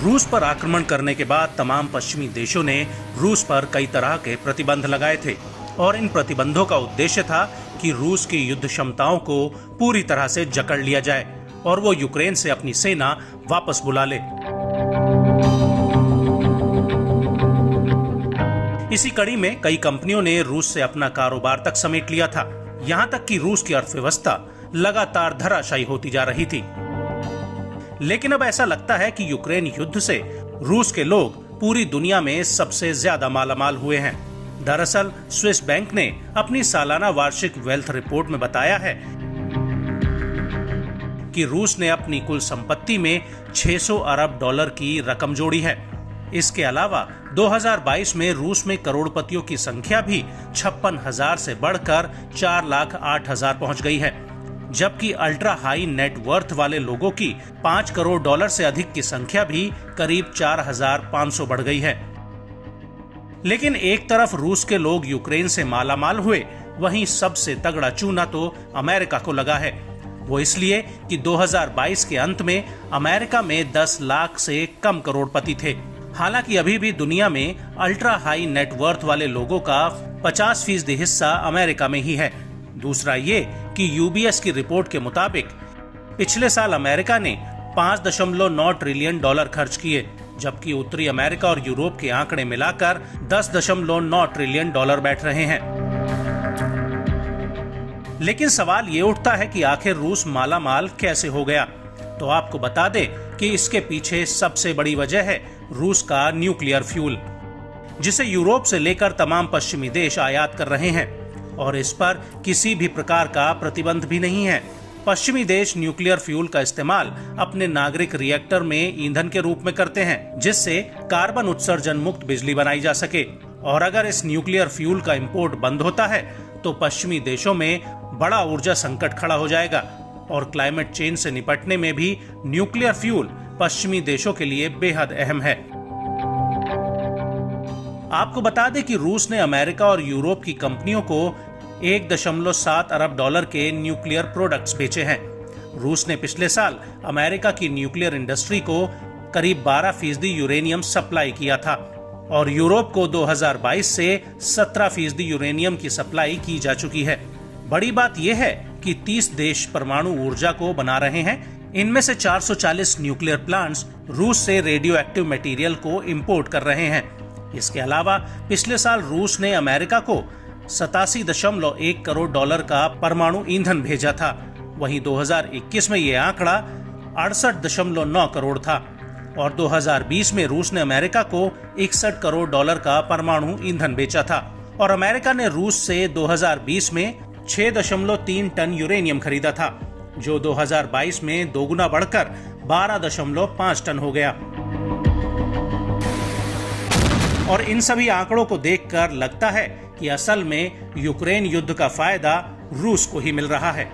रूस पर आक्रमण करने के बाद तमाम पश्चिमी देशों ने रूस पर कई तरह के प्रतिबंध लगाए थे और इन प्रतिबंधों का उद्देश्य था कि रूस की युद्ध क्षमताओं को पूरी तरह से जकड़ लिया जाए और वो यूक्रेन से अपनी सेना वापस बुला ले। इसी कड़ी में कई कंपनियों ने रूस से अपना कारोबार तक समेट लिया था, यहाँ तक कि रूस की अर्थव्यवस्था लगातार धराशायी होती जा रही थी। लेकिन अब ऐसा लगता है कि यूक्रेन युद्ध से रूस के लोग पूरी दुनिया में सबसे ज्यादा मालामाल हुए हैं। दरअसल स्विस बैंक ने अपनी सालाना वार्षिक वेल्थ रिपोर्ट में बताया है कि रूस ने अपनी कुल संपत्ति में 600 अरब डॉलर की रकम जोड़ी है। इसके अलावा 2022 में रूस में करोड़पतियों की संख्या भी 56,000 से बढ़कर 4,08,000 पहुंच गई है, जबकि अल्ट्रा हाई नेट वर्थ वाले लोगों की 5 करोड़ डॉलर से अधिक की संख्या भी करीब 4,500 बढ़ गई है। लेकिन एक तरफ रूस के लोग यूक्रेन से मालामाल हुए, वहीं सबसे तगड़ा चूना तो अमेरिका को लगा है। वो इसलिए कि 2022 के अंत में अमेरिका में 10 लाख से कम करोड़पति थे। हालांकि अभी भी दुनिया में अल्ट्रा हाई नेट वर्थ वाले लोगों का 50% हिस्सा अमेरिका में ही है। दूसरा ये कि यूबीएस की रिपोर्ट के मुताबिक पिछले साल अमेरिका ने 5.9 ट्रिलियन डॉलर खर्च किए, जबकि उत्तरी अमेरिका और यूरोप के आंकड़े मिलाकर 10.9 ट्रिलियन डॉलर बैठ रहे हैं। लेकिन सवाल ये उठता है कि आखिर रूस मालामाल कैसे हो गया। तो आपको बता दें कि इसके पीछे सबसे बड़ी वजह है रूस का न्यूक्लियर फ्यूल, जिसे यूरोप से लेकर तमाम पश्चिमी देश आयात कर रहे हैं और इस पर किसी भी प्रकार का प्रतिबंध भी नहीं है। पश्चिमी देश न्यूक्लियर फ्यूल का इस्तेमाल अपने नागरिक रिएक्टर में ईंधन के रूप में करते हैं, जिससे कार्बन उत्सर्जन मुक्त बिजली बनाई जा सके। और अगर इस न्यूक्लियर फ्यूल का इंपोर्ट बंद होता है तो पश्चिमी देशों में बड़ा ऊर्जा संकट खड़ा हो जाएगा और क्लाइमेट चेंज से निपटने में भी न्यूक्लियर फ्यूल पश्चिमी देशों के लिए बेहद अहम है। आपको बता दें कि रूस ने अमेरिका और यूरोप की कंपनियों को 1.7 अरब डॉलर के न्यूक्लियर प्रोडक्ट्स बेचे हैं। रूस ने पिछले साल अमेरिका की न्यूक्लियर इंडस्ट्री को करीब 12% यूरेनियम सप्लाई किया था और यूरोप को 2022 से 17% यूरेनियम की सप्लाई की जा चुकी है। बड़ी बात यह है कि 30 देश परमाणु ऊर्जा को बना रहे हैं। इनमें से 440 न्यूक्लियर प्लांट्स रूस से रेडियो एक्टिव मटेरियल को इंपोर्ट कर रहे हैं। इसके अलावा पिछले साल रूस ने अमेरिका को 87.1 करोड़ डॉलर का परमाणु ईंधन भेजा था। वहीं 2021 में ये आंकड़ा 68.9 करोड़ था और 2020 में रूस ने अमेरिका को 61 करोड़ डॉलर का परमाणु ईंधन बेचा था और अमेरिका ने रूस से 2020 में 6.3 टन यूरेनियम खरीदा था, जो 2022 में दोगुना बढ़कर 12.5 टन हो गया। और इन सभी आंकड़ों को देखकर लगता है कि असल में यूक्रेन युद्ध का फायदा रूस को ही मिल रहा है।